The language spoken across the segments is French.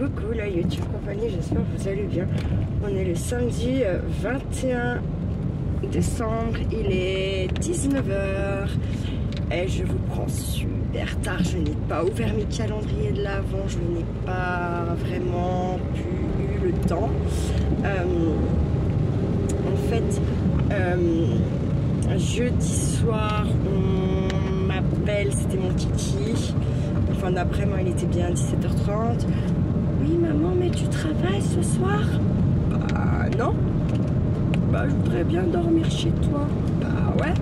Coucou la YouTube compagnie, j'espère que vous allez bien. On est le samedi 21 décembre, il est 19h et je vous prends super tard. Je n'ai pas ouvert mes calendriers de l'avant, je n'ai pas vraiment eu le temps. En fait, jeudi soir, on m'appelle, c'était mon kiki. Fin d'après-midi, il était bien 17h30. Oui maman, mais tu travailles ce soir? Bah non. Bah je voudrais bien dormir chez toi. Bah ouais.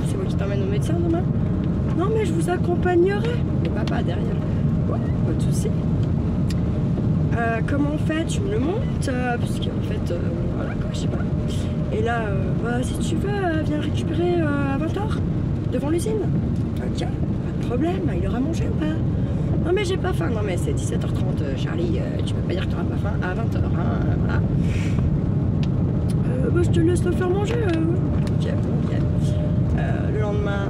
C'est moi qui t'emmène au médecin demain? Non mais je vous accompagnerai. Le papa derrière. Ouais, pas de soucis. Comment on fait? Tu me le montes? Parce qu'en fait, voilà quoi, je sais pas. Et là, bah, si tu veux, viens récupérer à 20h devant l'usine. Ok, pas de problème. Il aura mangé ou pas? Non mais j'ai pas faim. Non mais c'est 17h30 Charlie, tu peux pas dire que t'auras pas faim à 20h, hein, voilà. Bah je te laisse le faire manger. Ok, ok. Le lendemain,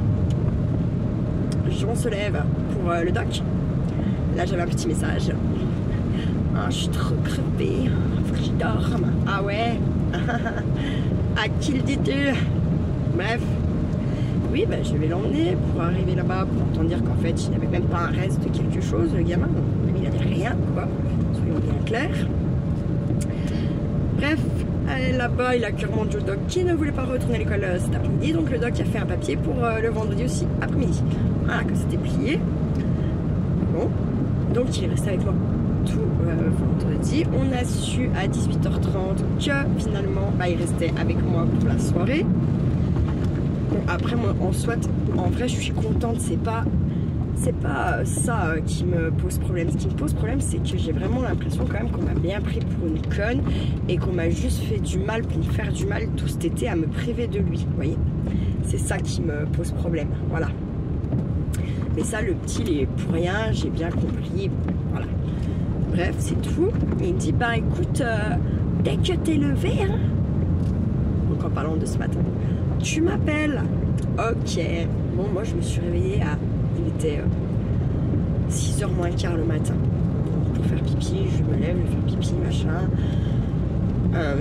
on se lève pour le doc. Là j'avais un petit message. Ah, je suis trop crevée, faut que je dorme. Ah ouais. À qui le dis-tu? Bref. Oui, bah, je vais l'emmener pour arriver là-bas pour entendre dire qu'en fait, il n'avait même pas un reste de quelque chose, le gamin. Mais il n'avait rien, quoi. Soyons bien clairs. Bref, là-bas, il a clairement dit au doc qui ne voulait pas retourner à l'école cet après-midi. Donc le doc a fait un papier pour le vendredi aussi, après-midi. Voilà, que c'était plié. Bon, donc il est resté avec moi tout vendredi. On a su à 18h30 que finalement, bah, il restait avec moi pour la soirée. Bon, après moi en vrai je suis contente, c'est pas ça qui me pose problème. Ce qui me pose problème, c'est que j'ai vraiment l'impression quand même qu'on m'a bien pris pour une conne et qu'on m'a juste fait du mal pour me faire du mal tout cet été à me priver de lui, vous voyez. C'est ça qui me pose problème, voilà. Mais ça, le petit, il est pour rien, j'ai bien compris, voilà. Bref, c'est tout. Il me dit, bah écoute, dès que t'es levé, hein, donc en parlant de ce matin, tu m'appelles. Ok. Bon, moi je me suis réveillée à... Il était 6h moins le quart le matin. Donc, pour faire pipi, je me lève, je vais faire pipi, machin.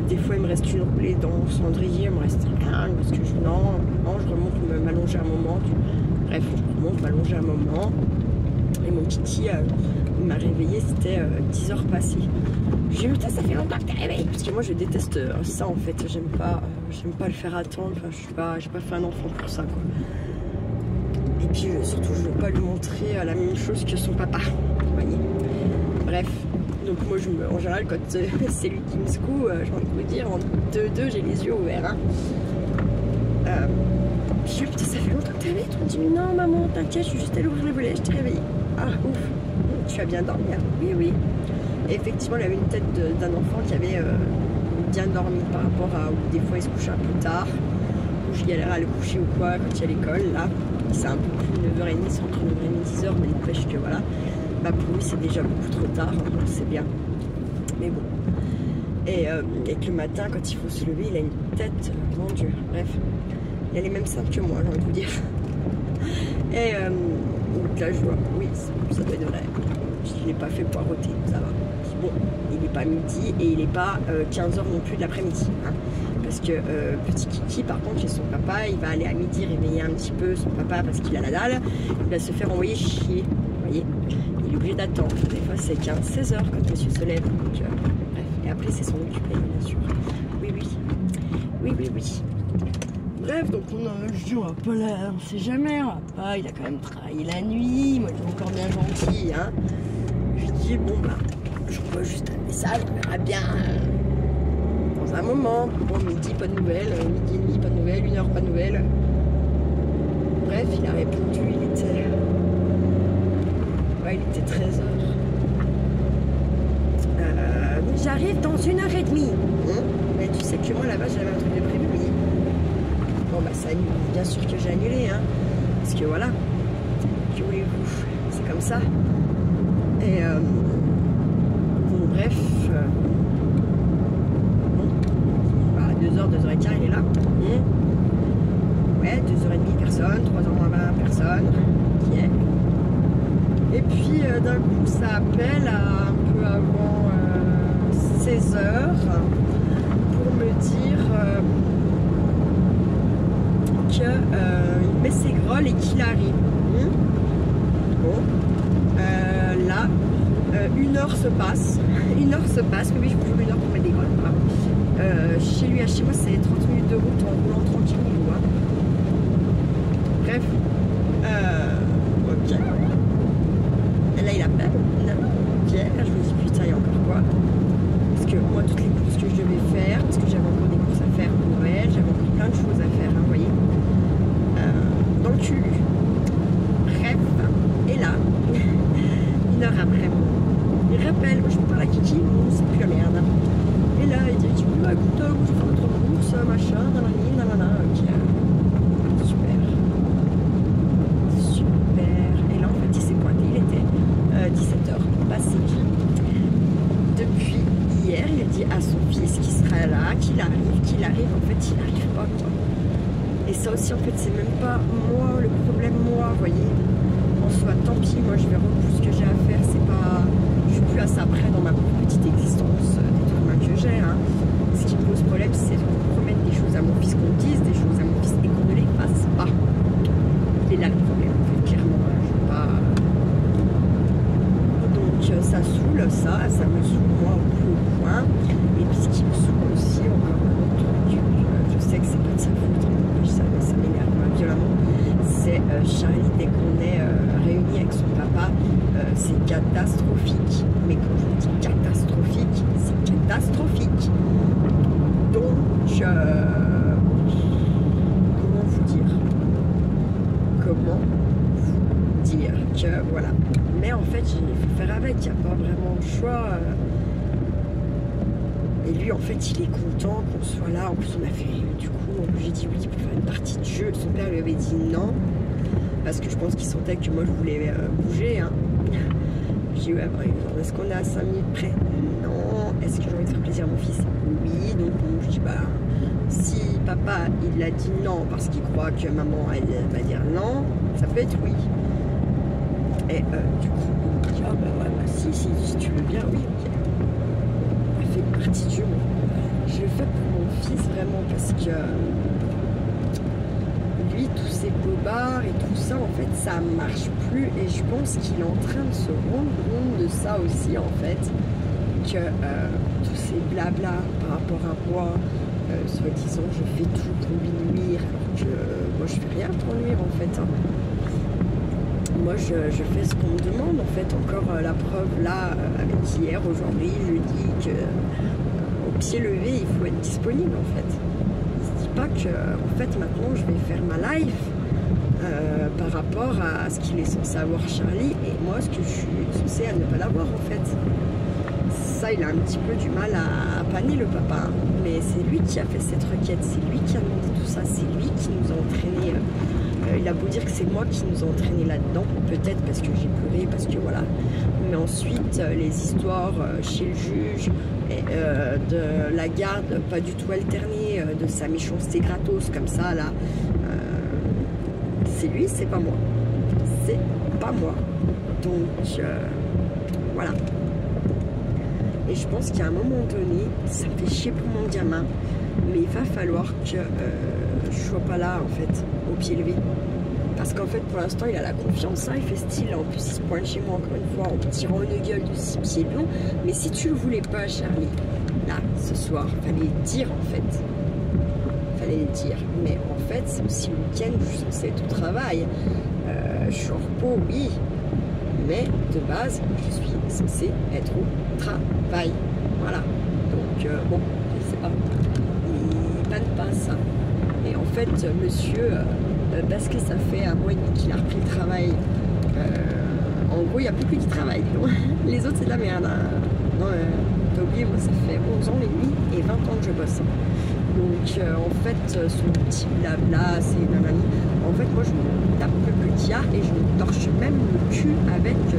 Des fois il me reste une roulée dans le cendrier, il me reste rien parce que je remonte, m'allonger un moment. Bref, je remonte, m'allonger un moment. Et mon kiki, il m'a réveillée, c'était 10h passées. J'ai dit, putain, ça fait longtemps que t'es réveillée. Parce que moi, je déteste ça, en fait. J'aime pas le faire attendre. Enfin, j'ai pas fait un enfant pour ça, quoi. Et puis, surtout, je veux pas lui montrer la même chose que son papa. Vous voyez. Bref. Donc, moi, en général, quand c'est lui qui me secoue, j'ai envie de vous dire, en 2-2, j'ai les yeux ouverts. Hein. Puis, je dis, putain, ça fait longtemps que t'es réveillée. Tu me dis, non, maman, t'inquiète, je suis juste allée ouvrir le volet, je t'ai réveillée. Ah, ouf. Tu as bien dormi, hein. Oui, oui. Et effectivement, il avait une tête d'un enfant qui avait bien dormi par rapport à où des fois il se couchait un peu tard, où je galérais à le coucher ou quoi quand il y a l'école. Là, c'est un peu plus 9h30, c'est entre 9h30 et 10h, mais il n'empêche que voilà, bah pour lui c'est déjà beaucoup trop tard, donc c'est bien. Mais bon. Et que le matin, quand il faut se lever, il a une tête, mon Dieu, bref, il a les mêmes seins que moi, j'ai envie de vous dire. Et donc là, je vois, oui, ça doit être vrai. Je ne l'ai pas fait poireauter, ça va. Bon, il n'est pas midi et il n'est pas 15h non plus de l'après-midi. Hein. Parce que petit Kiki, par contre, chez son papa, il va aller à midi réveiller un petit peu son papa parce qu'il a la dalle. Il va se faire envoyer chier. Vous voyez, il est obligé d'attendre. Des fois, c'est 15-16h quand monsieur se lève. Donc, bref, et après, c'est son occupé, bien sûr. Oui, oui. Oui, oui, oui. Bref, donc je dis, on va pas là, on sait jamais, on va pas, il a quand même travaillé la nuit, moi il est encore bien gentil, hein. Je lui dis, bon bah, je envoie juste un message, on verra bien dans un moment. Bon, midi, pas de nouvelles, midi et demi, pas de nouvelles, 1h, pas de nouvelles. Bref, il a répondu, il était 13h. J'arrive dans 1h30. Mais tu sais que moi là-bas, j'avais un truc de prévu. Bon bah ça annule, bien sûr que j'ai annulé, hein, parce que voilà, que voulez-vous, c'est comme ça. Et bon bref, bah, 2h, 2h15 il est là. Ouais, 2h30 personne, 3h moins 20 personne. Ok. Et puis d'un coup ça appelle à un peu avant 16 heures pour me dire qu'il met ses grolles et qu'il arrive. Bon, là, 1 heure se passe. 1 heure se passe, oui, je vous jure 1 heure pour mettre des grolles. Chez lui à chez moi, c'est 30 minutes de route en roulant tranquille. Bref, ok. Et là, il appelle. Ok, je me dis putain, il y a encore quoi? Parce que moi, toutes les courses que je devais faire, parce que j'avais encore des courses à faire pour Noël, j'avais encore plein de choses à faire, vous voyez. Donc, bref, et là, 1 heure après, il rappelle, je me parle à Kiki, c'est plus la merde. Et là, il dit, bah écoute, je vais faire notre course, machin, nanani, nanana, ok. Super. Et là, en fait, il s'est pointé, il était 17 heures passé. Depuis hier, il a dit à son fils qu'il sera là, qu'il arrive, en fait, il n'arrive pas, quoi. Et ça aussi, en fait, c'est même pas moi, le problème, moi, vous voyez. En soi, tant pis, moi, je vais repousser ce que j'ai à faire, c'est pas... Je suis plus à ça près dans ma petite existence, des trucs humains que j'ai, hein. Ce qui me pose problème, c'est de promettre des choses à mon fils qu'on dise, des choses à mon fils et qu'on ne les fasse pas. Il est là le problème, en fait, clairement, hein. Je veux pas... Donc, ça saoule, ça me saoule, moi, au plus haut point. Et puis, ce qui me saoule aussi, encore un autre truc, je sais que c'est pas de sa faute, mais ça m'énerve violemment, c'est Charlie, dès qu'on est réunis avec son papa, c'est catastrophique. Mais quand je dis catastrophique, c'est catastrophique. Donc, comment vous dire que voilà. Mais en fait, il faut faire avec, il n'y a pas vraiment de choix. Et lui, en fait, il est content qu'on soit là. En plus, on a fait, du coup, j'ai dit oui pour faire une partie de jeu. Son père lui avait dit non, parce que je pense qu'il sentait que moi, je voulais bouger. Hein. J'ai dit, ouais, est-ce qu'on est à 5 minutes près? Non. Est-ce que j'ai envie de faire plaisir à mon fils? Oui. Donc, je dis, bah, si papa, il a dit non parce qu'il croit que maman, elle va dire non, ça peut être oui. Et du coup, je dis, ah, bah, ouais, bah, si tu veux bien, oui, ok. Fait une partie du jeu. Je le fais pour mon fils vraiment parce que lui, tous ces bobards et tout ça, en fait, ça marche plus et je pense qu'il est en train de se rendre compte de ça aussi, en fait, que tous ces blabla par rapport à moi, soi-disant, je fais tout pour lui nuire, alors que moi, je fais rien pour nuire, en fait. Hein. Moi, je fais ce qu'on me demande, en fait. Encore la preuve, là, avec hier, aujourd'hui, je dis que au pied levé, il faut être disponible, en fait. Il se dit pas que, en fait, maintenant, je vais faire ma life par rapport à ce qu'il est censé avoir Charlie et moi, ce que je suis censée à ne pas l'avoir, en fait. Ça, il a un petit peu du mal à paner, le papa. Hein. Mais c'est lui qui a fait cette requête, c'est lui qui a demandé tout ça, c'est lui qui nous a entraînés... il a beau dire que c'est moi qui nous a entraînés là-dedans, peut-être parce que j'ai pleuré, parce que voilà. Mais ensuite, les histoires chez le juge, de la garde pas du tout alternée, de sa méchanceté gratos comme ça, là, c'est lui, c'est pas moi. C'est pas moi. Donc, voilà. Et je pense qu'à un moment donné, ça me fait chier pour mon gamin, mais il va falloir que je sois pas là, en fait, au pied levé. Parce qu'en fait, pour l'instant, il a la confiance, hein, il fait style. En plus, il se pointe chez moi encore une fois en me tirant une gueule de 6 pieds de long. Mais si tu le voulais pas, Charlie, là, ce soir, fallait le dire, en fait. Fallait le dire. Mais en fait, c'est aussi le week-end où je suis censée être au travail. Je suis en repos, oui. Mais de base, je suis censée être au travail. Voilà. Donc, bon, je sais pas. Il panne pas ça. Et en fait, monsieur, parce que ça fait un mois et demi qu'il a repris le travail, en gros, il n'y a plus que du travail. Les autres, c'est de la merde. Hein. Non, t'as oublié, moi, ça fait 11 ans et demi et 20 ans que je bosse. Donc, en fait, son petit blabla, c'est nanani. En fait, moi, je me tape le petit art et je me torche même le cul avec tout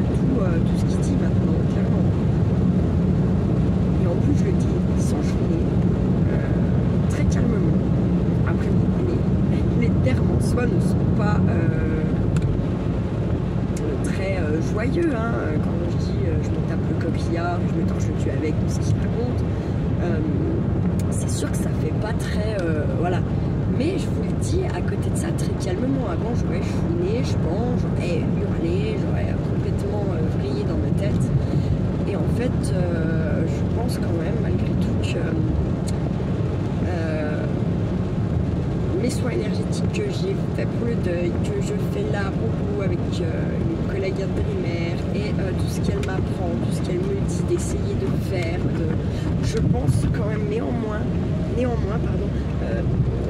ce qu'il dit maintenant, clairement. Et en plus, je le dis sans chouiner, très calmement. Après, les termes en soi ne sont pas très joyeux. Hein. Quand je dis je me tape le coquillard, je me torche le cul avec ce qu'il raconte. c'est sûr que ça fait pas très... voilà. Mais je vous le dis, à côté de ça, très calmement, avant, j'aurais chouiné, je pense, j'aurais hurlé, j'aurais complètement vrillé dans ma tête. Et en fait, je pense quand même, malgré tout, que mes soins énergétiques que j'ai fait pour le deuil, que je fais là au bout avec une collègue intérimaire et tout ce qu'elle m'apprend, tout ce qu'elle me dit d'essayer de faire, je pense quand même néanmoins, pardon,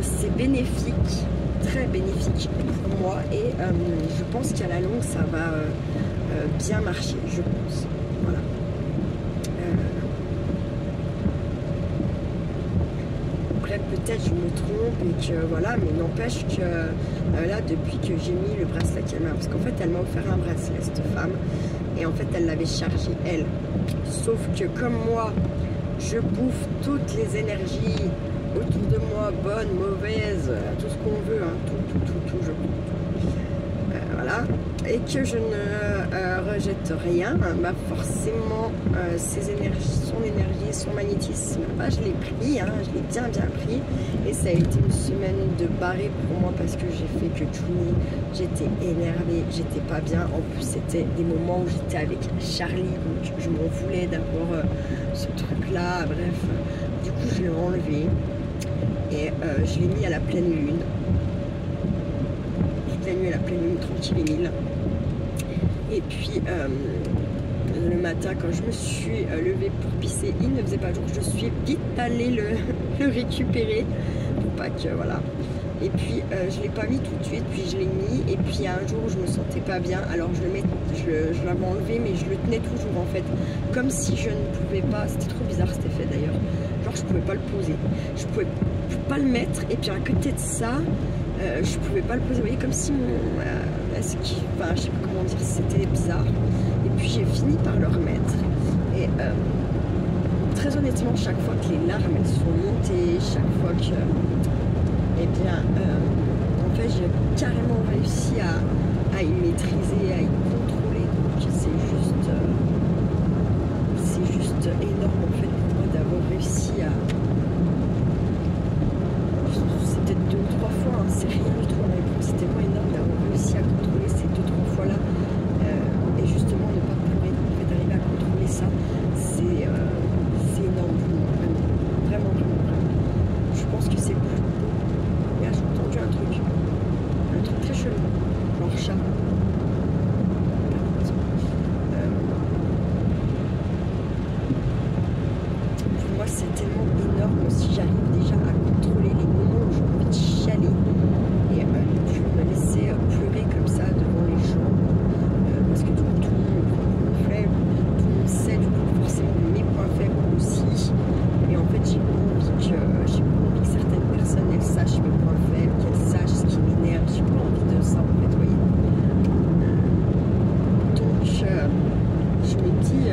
c'est bénéfique, très bénéfique pour moi et je pense qu'à la longue ça va bien marcher, je pense. Voilà. Après peut-être je me trompe et que voilà, mais n'empêche que là depuis que j'ai mis le bracelet qu'elle m'a, parce qu'en fait elle m'a offert un bracelet cette femme et en fait elle l'avait chargé elle. Sauf que comme moi je bouffe toutes les énergies autour de moi, bonnes, mauvaises, tout ce qu'on veut, hein, tout, je voilà, et que je ne rejette rien, bah forcément ses énergies, son magnétisme, bah, je l'ai pris, hein, je l'ai bien pris, et ça a été une semaine de barré pour moi parce que j'ai fait que tout, j'étais énervée, j'étais pas bien, en plus c'était des moments où j'étais avec Charlie, donc je m'en voulais d'avoir ce truc là, bref, du coup je l'ai enlevé. Et je l'ai mis à la pleine lune. Toute la nuit à la pleine lune, tranquille et mille. Et puis le matin, quand je me suis levée pour pisser, il ne faisait pas jour. Je suis vite allée le récupérer pour pas que voilà. Et puis je l'ai pas mis tout de suite, puis je l'ai mis. Et puis un jour, je me sentais pas bien. Alors je l'avais enlevé, mais je le tenais toujours en fait, comme si je ne pouvais pas. C'était trop bizarre cet effet d'ailleurs. Genre je pouvais pas le poser. Je pouvais pas le mettre et puis à côté de ça je pouvais pas le poser, vous voyez, comme si mon enfin je sais pas comment dire, c'était bizarre et puis j'ai fini par le remettre et très honnêtement chaque fois que les larmes elles sont montées, chaque fois que eh bien en fait j'ai carrément réussi à y maîtriser, à y contrôler, donc c'est juste énorme en fait pour moi d'avoir réussi à... C'était 2 ou 3 fois, hein, c'est rien du tout, mais c'était vraiment énorme d'avoir réussi à contrôler ces 2-3 fois là et justement ne pas pleurer, en fait d'arriver à contrôler ça, c'est énorme pour moi, vraiment. Je pense que c'est plus beau. Et là j'ai entendu un truc très chelou, genre chat. Pour moi c'est tellement énorme si j'arrive déjà à contrôler les moments où j'ai envie de chialer et puis me laisser pleurer comme ça devant les gens parce que du coup tout le monde me prend pour mon faible, tout le monde sait du coup forcément mes points faibles aussi, et en fait j'ai pas envie que certaines personnes elles sachent mes points faibles, qu'elles sachent ce qui m'énerve, j'ai pas envie de ça en fait, vous voyez. Donc je me dis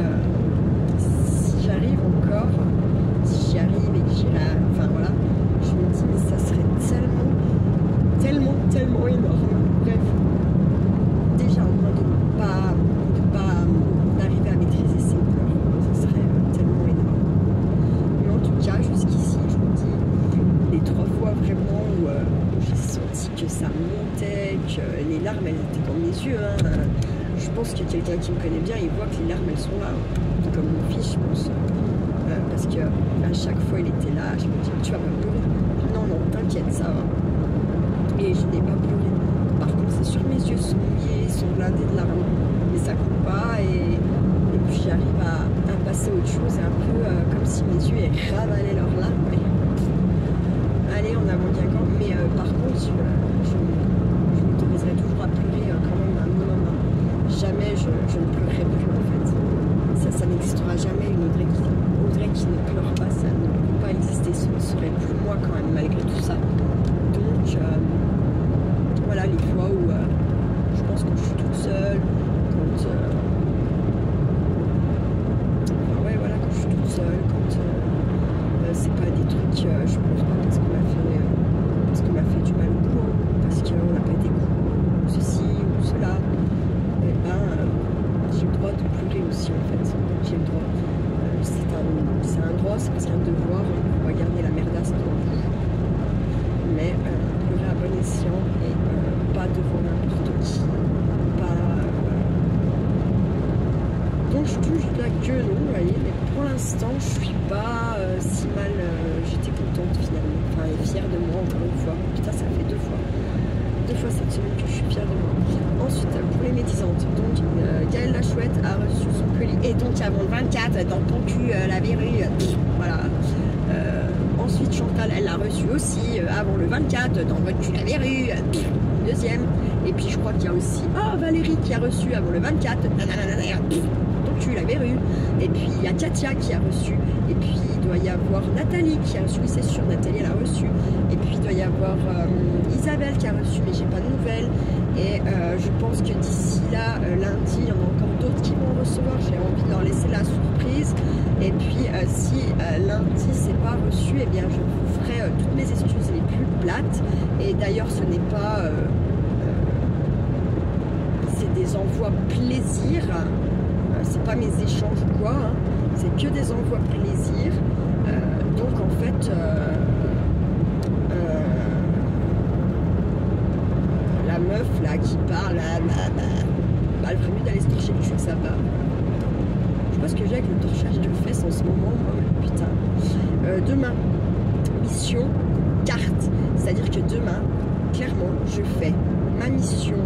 si j'arrive encore, si j'y arrive et que j'irai, enfin voilà, je me dis mais ça serait tellement énorme. Bref, déjà au moins d'arriver à maîtriser ses pleurs, ça serait tellement énorme. Mais en tout cas, jusqu'ici, je me dis, les 3 fois vraiment où j'ai senti que ça montait, que les larmes elles étaient dans mes yeux, hein. Je pense que quelqu'un qui me connaît bien, il voit que les larmes elles sont là, hein. Comme mon fils, je pense. Parce que à chaque fois il était là, je me dis tu vas pas pleurer, non t'inquiète ça va, et je n'ai pas pleuré. Par contre c'est sûr, mes yeux sont mouillés, sont blindés de larmes, mais ça coule pas et puis j'arrive à passer à autre chose, et un peu comme si mes yeux ravalaient leurs larmes, mais allez en avant Guingamp, mais par contre je m'autoriserai toujours à pleurer quand même un minimum, hein. Jamais je ne pleurerai plus en fait, ça n'existera jamais une Audrey qui ne pleure pas, ça ne peut pas exister, ce ne serait plus moi quand même malgré tout ça. Donc voilà les fois où je pense que je suis toute seule, quand ouais voilà, quand je suis toute seule, quand c'est pas des trucs, je pleure pas parce qu'on m'a fait du mal au bout, hein, parce que c'est presque un devoir, hein, pour pas garder la merdasse dans le bout. Mais pleurer à bon escient et pas devant n'importe qui. Donc je touche de la queue, non, vous voyez, mais pour l'instant je suis pas si mal, j'étais contente finalement, enfin et fière de moi encore une fois. Putain, ça fait deux fois cette semaine que je suis fière de moi. Ensuite, pour les médisantes, donc Gaëlle la Chouette a reçu son colis, et donc avant le 24, dans ton cul, la verrue, voilà. Ensuite, Chantal, elle l'a reçu aussi avant le 24, dans votre cul, la verrue, deuxième. Et puis je crois qu'il y a aussi Valérie qui a reçu avant le 24, tu la verrue. Et puis il y a Katia qui a reçu. Et puis il doit y avoir Nathalie qui a reçu, c'est sûr, Nathalie elle a reçu. Et puis il doit y avoir Isabelle qui a reçu, mais j'ai pas de nouvelles. Et je pense que d'ici là, lundi, il y en a encore d'autres qui vont recevoir. J'ai envie de leur laisser la surprise. Et puis si lundi c'est pas reçu, et eh bien je vous ferai toutes mes excuses les plus plates. Et d'ailleurs ce n'est pas c'est des envois plaisir. C'est pas mes échanges ou quoi, hein. C'est que des envois plaisir. Donc en fait, la meuf là qui parle, elle ferait mieux d'aller se torcher le cul, ça va. Je sais pas ce que j'ai avec le torchage de fesses en ce moment, moi, putain. Demain, mission carte. C'est-à-dire que demain, clairement, je fais ma mission.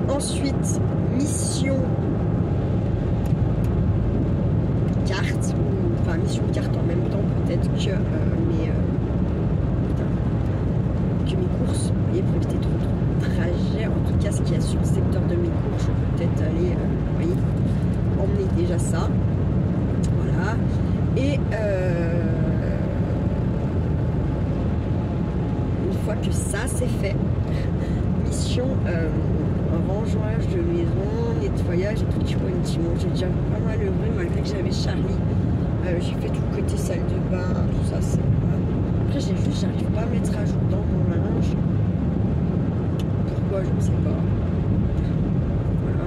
Ensuite, mission carte, enfin mission carte en même temps peut-être que mes courses, vous voyez, pour éviter trop de trajet. En tout cas, ce qu'il y a sur le secteur de mes courses, je peux peut-être aller, vous voyez, emmener déjà ça. Voilà. Et une fois que ça c'est fait, mission rangeage de maison, nettoyage et tout, tu vois, j'ai déjà pas mal œuvré malgré que j'avais Charlie. J'ai fait tout le côté salle de bain, tout ça, c'est pas. Après j'arrive pas à mettre à jour dans mon linge. Pourquoi, je ne sais pas. Voilà.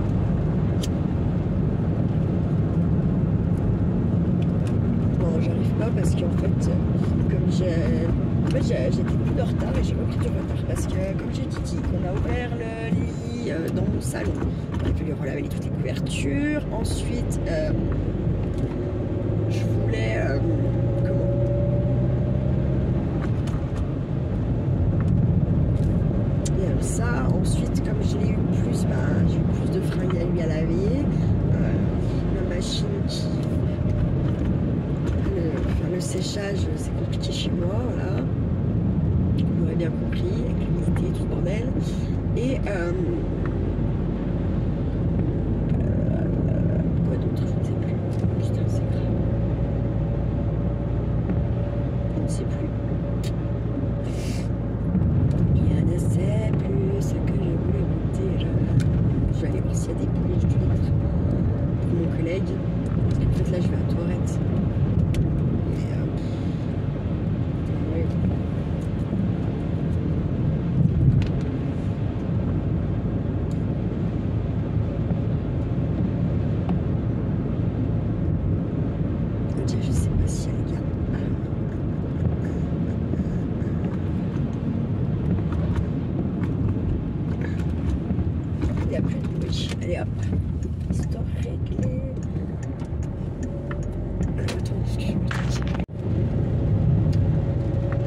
Non, j'arrive pas parce qu'en fait, comme j'ai été plus de retard et j'ai repris du retard parce que, comme j'ai dit, qu'on a ouvert le lit dans mon salon, on a pu lui relaver toutes les couvertures. Ensuite, je voulais ça. Ensuite, comme je l'ai eu plus, j'ai eu plus de fringues à lui à laver. La machine le séchage, c'est compliqué chez moi, voilà. Vous m'aurez bien compris, avec l'humidité, tout ce bordel. Et quoi d'autre, je ne sais plus. Putain, c'est grave. Je ne sais plus. Je ne sais plus ce que je voulais vous dire. Je vais aller voir s'il y a des boules du litre pour mon collègue. Parce qu'en fait là je vais à Tourette. Allez hop, histoire réglée. Attends, excuse-moi.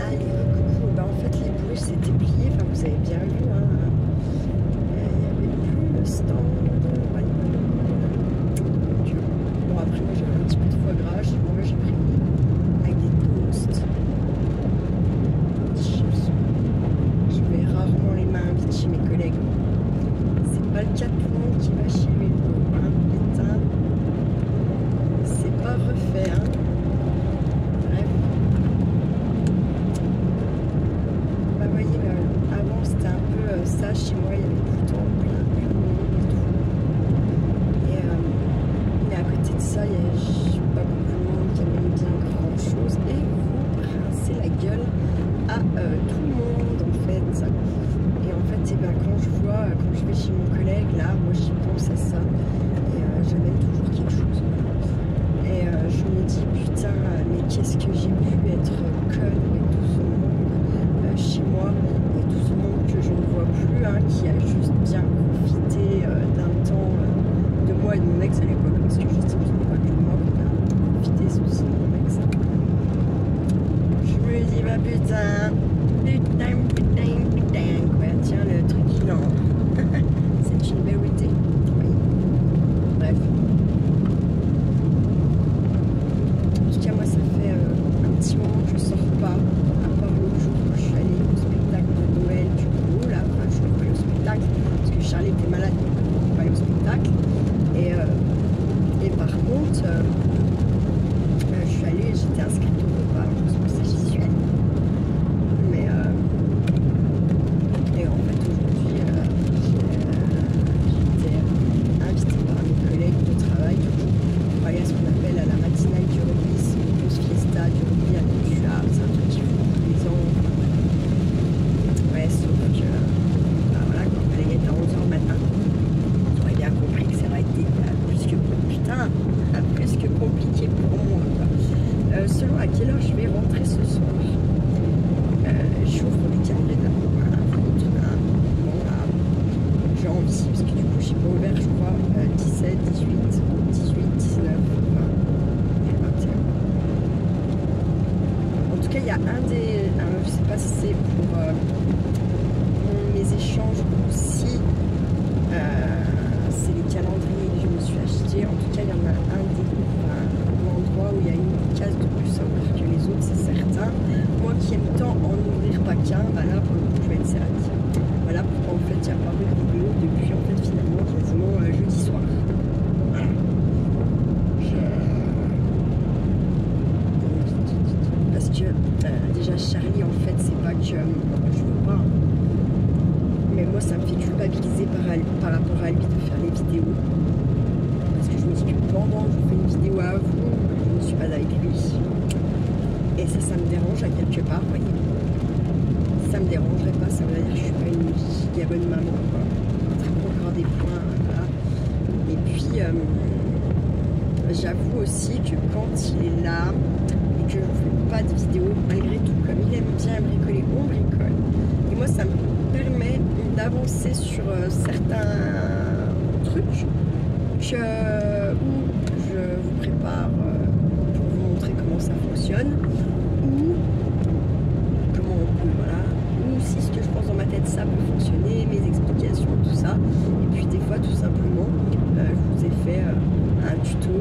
Allez, coucou. En fait, les bouées c'était plié. Enfin, vous avez bien vu. Hein. Il n'y avait plus le stand. Bon, après, moi j'avais un petit peu de foie gras. Moi j'ai pris avec des toasts. Je vais rarement les mains vite chez mes collègues. C'est pas le cas de tout le monde qui va chez lui, hein, putain. C'est pas refait, hein. Bref. Bah voyez, avant c'était un peu ça chez moi, il y avait tout le temps plein de monde et tout. Et à côté de ça, il y avait pas beaucoup de monde qui aimait bien grand chose. Et vous rincez la gueule à tout le monde en fait. Et en fait, quand je vais chez mon collègue, là, moi j'y pense à ça. bien profité d'un temps de moi et de mon ex à l'époque, parce que je sais que c'était pas que moi qu'on a profité, c'est aussi mon ex. Je me dis, bah putain, quoi, tiens le truc il en... c'est une vérité. Oui. Bref. En tout cas, moi, ça fait un petit moment que je sors pas, à part l'autre jour où je suis allée au spectacle de Noël du coup, là, enfin, je suis pas allée au spectacle, parce que Charlie était malade, donc je ne suis pas allée au spectacle. Et par contre, je suis allée, j'étais inscrite au repas, je pense que j'y suis allée. Mais, et en fait, aujourd'hui, j'étais invitée par mes collègues de travail, pour aller à ce qu'on appelle à la matinale du rugby, c'est une grosse fiesta du rugby à Montcuard, c'est un truc qu'ils font tous les ans. Ouais, sauf que, bah voilà, quand on allait être à 11h le matin, on aurait bien compris que ça aurait été plus que compliqué pour moi, quoi. Selon à quelle heure je vais rentrer ce soir, j'ouvre le calendrier de la bon, là, j'ai envie, parce que du coup j'ai pas ouvert, je crois, 17, 18, 19, 20 et 21. En tout cas, il y a un des, je sais pas si c'est pour mes échanges ou si c'est les calendriers que je me suis acheté. En tout cas, il y en a un endroit où il y a une case de plus à ouvrir que les autres, c'est certain. Moi qui aime tant en ouvrir pas qu'un, bah là pour le coup je vais être servie. Voilà pourquoi en fait il n'y a pas eu de vidéo depuis en fait finalement quasiment jeudi soir. Voilà. Parce que déjà Charlie en fait c'est pas que je veux pas. Mais moi ça me fait culpabiliser par rapport à lui de faire les vidéos. Parce que je me dis que pendant que je fais une vidéo à vous, je ne suis pas avec lui. Et ça me dérange à quelque part, vous voyez. Ça me dérangerait pas, ça veut dire que je suis pas une giga bonne maman, quoi. Encore des points, voilà. Et puis, j'avoue aussi que quand il est là, et que je ne fais pas de vidéo, malgré tout, comme il aime bien bricoler, on bricole. Et moi, ça me permet d'avancer sur certains trucs où je vous prépare pour vous montrer comment ça fonctionne, ou comment on peut, voilà, ou si ce que je pense dans ma tête ça peut fonctionner, mes explications, tout ça. Et puis des fois tout simplement je vous ai fait un tuto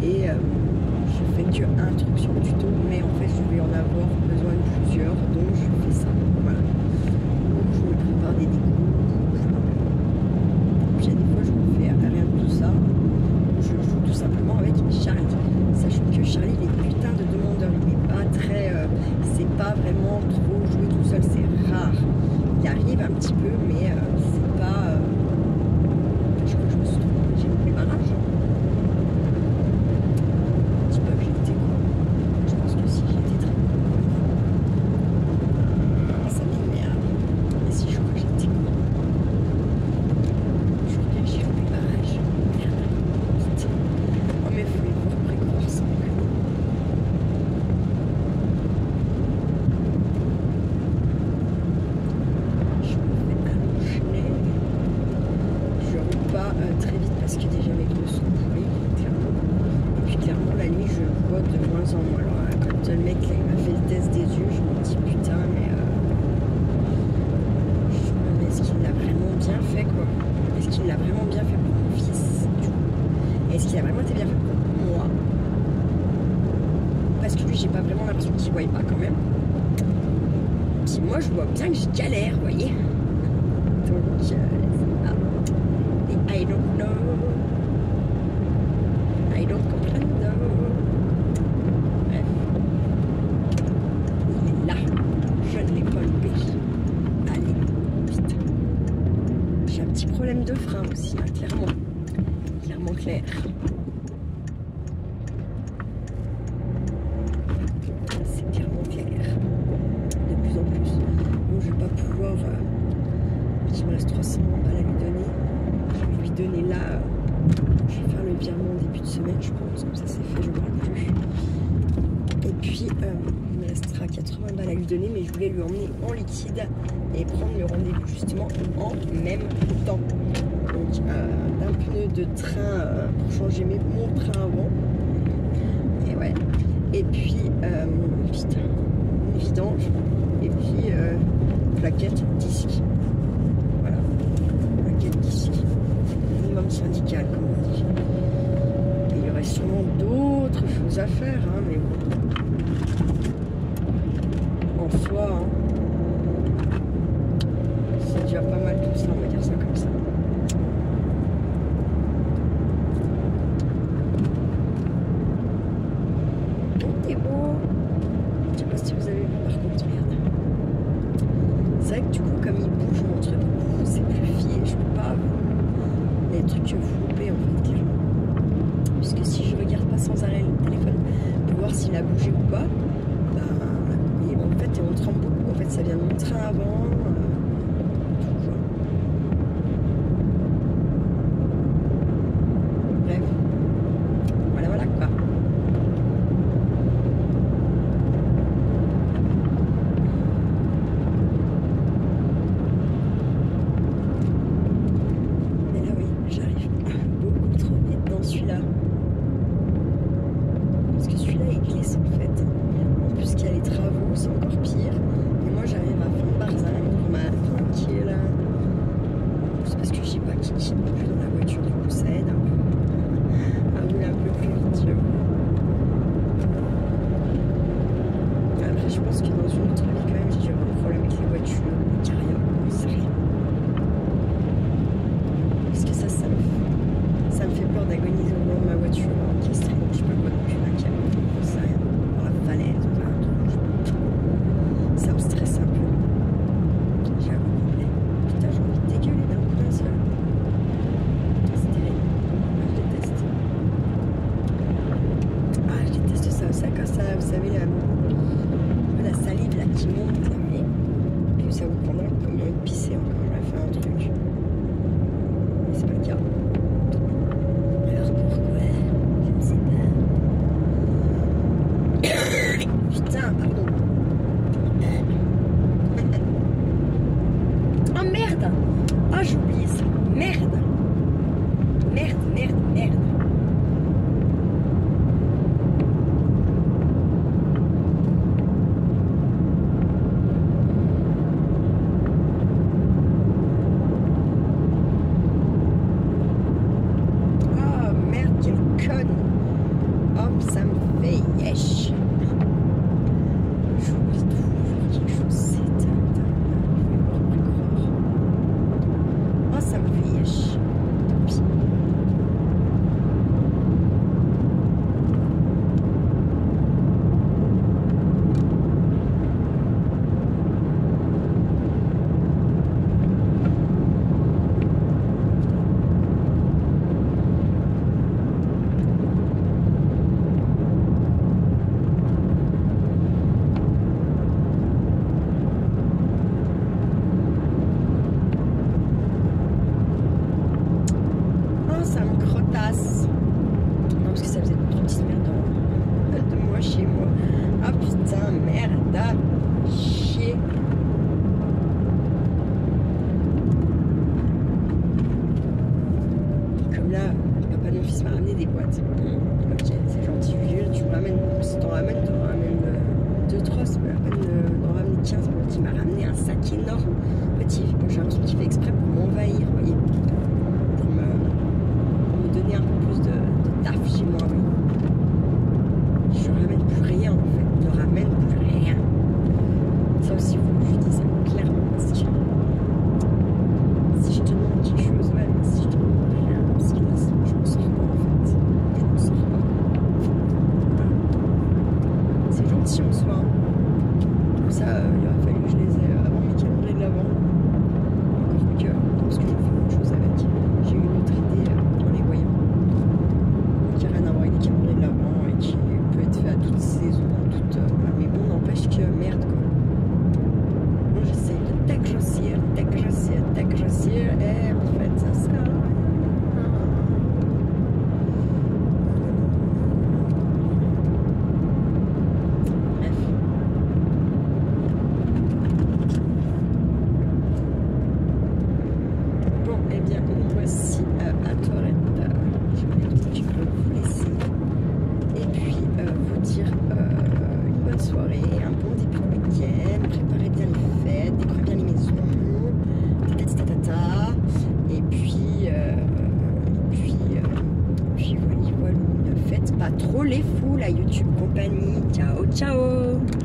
et je fais que un truc sur le tuto, mais en fait je vais en avoir besoin de plusieurs, donc je fais ça, voilà. Donc je me prépare des décos, puis des fois je me fais rien de tout ça. Je joue tout simplement avec Charlie, sachant que Charlie il est putain de demandeur, il n'est pas très, c'est pas vraiment trop jouer tout seul, c'est rare. Il arrive un petit peu, mais c'est pas. Je crois que je me suis trompée, j'ai loupé ma rage. Un petit peu que j'ai été quoi. Je pense que si j'ai été très ça m'énerve. Mais si je crois que j'ai été quoi. Je crois que j'ai loupé ma rage. Oh mais faut les voir précoce sans déconner. Je me fais allonger. Je roule pas très vite parce que déjà mes pneus sont pourris, clairement. Et puis clairement la nuit je vois de moins en moins. Alors quand le mec là, il m'a fait le test des yeux, je me dis putain mais est-ce qu'il l'a vraiment bien fait quoi? Est-ce qu'il l'a vraiment bien fait pour mon fils du coup? Est-ce qu'il a vraiment été bien fait pour moi? Parce que lui, j'ai pas vraiment l'impression qu'il voit pas quand même. Puis moi, je vois bien que je galère, vous voyez. Donc, c'est ça. Et I don't know. I don't comprendo. Bref. Il est là. Je ne l'ai pas loupé. Allez, vite. J'ai un petit problème de frein aussi, hein, clairement. Clairement clair. C'est clairement clair. De plus en plus. Bon, je vais pas pouvoir. Il me reste 300 balles à lui donner. Je vais lui donner là. Je vais faire le virement en début de semaine, je pense. Comme ça, c'est fait, je ne vois plus. Et puis, il me reste restera 80 balles à lui donner, mais je voulais lui emmener en liquide et prendre le rendez-vous justement en même temps. Donc d'un pneu de train pour changer mon train avant. Et ouais. Et puis putain, une vidange. Et puis plaquette disque. Voilà. Plaquette disque. Minimum syndical comme on dit. Et il y aurait sûrement d'autres choses à faire, hein, mais bon. En soi, hein, c'est déjà pas mal tout ça, on va dire ça comme ça. C'est beau. Je sais pas si vous avez vu par contre, merde. C'est vrai que du coup, comme il bouge mon truc, c'est plus fié, je peux pas. Il y a des trucs que vous loupez en fait, clairement. Puisque si je regarde pas sans arrêt le téléphone pour voir s'il a bougé ou pas, en fait, on tremble beaucoup. En fait, ça vient de mon train avant. Tout quoi. Bref. Voilà quoi. Mais là, oui, j'arrive beaucoup trop vite dans celui-là. Parce que celui-là, il glisse en fait. En plus qu'il y a les travaux, c'est encore pire. Et moi j'arrive à fond de Barzin, tranquille. C'est parce que je sais pas qui non plus dans la voiture, du coup ça aide un peu à rouler un peu plus vite. Après je pense que dans une autre vie quand même j'ai déjà pas de problème avec les voitures, les carrières, c'est rien. Parce que ça me fait peur d'agoniser au long de ma voiture orchestrée, donc je sais pas quoi non plus, un camion, ça rien. Dans la falaise, enfin un truc. Ça me stresse un peu. J'avoue. Putain, j'ai envie de dégueuler d'un coup d'un seul. C'est terrible. Je déteste. Ah, je déteste ça. Ça, quand ça, vous savez, la salive là qui monte, là, mais puis ça vous prendra comme envie de pisser encore. Je vais faire un truc. Mais c'est pas le cas. Alors pourquoi? Je ne sais pas. Putain, pardon. Oh merde! Oh j'ai oublié ça. Merde! Merde. Oh merde, quelle conne! Oh, ça me fait yesh! J'oublie tout, quelque chose c'est oh ça me fait yesh. Tant pis. Ça me crotasse. Non, parce que ça faisait une petite merde de moi chez moi. Ah putain, merde. Chier. Comme là, papa de mon fils m'a ramené des boîtes. Ok, c'est gentil, Jules. Tu me ramènes, si t'en ramènes 2-3, c'est pas la peine d'en ramener 15. Il m'a ramené un sac énorme. Petit, j'ai l'impression qu'il fait exprès pour m'envahir, vous voyez. Pour me donner un peu plus de taf chez moi, oui. Je ramène plus rien en fait, ne ramène plus rien. Ça aussi, je dis ça clairement parce que si je te demande quelque chose, ouais, mais si je te demande rien, parce que là, je m'en sors pas en fait. Je m'en sors pas. Voilà. C'est gentil en soi. Comme ça, il aurait fallu que je les ai avant mes calendriers de l'avant. Encore que, parce que je fais pas trop les fous, la YouTube compagnie. Ciao, ciao!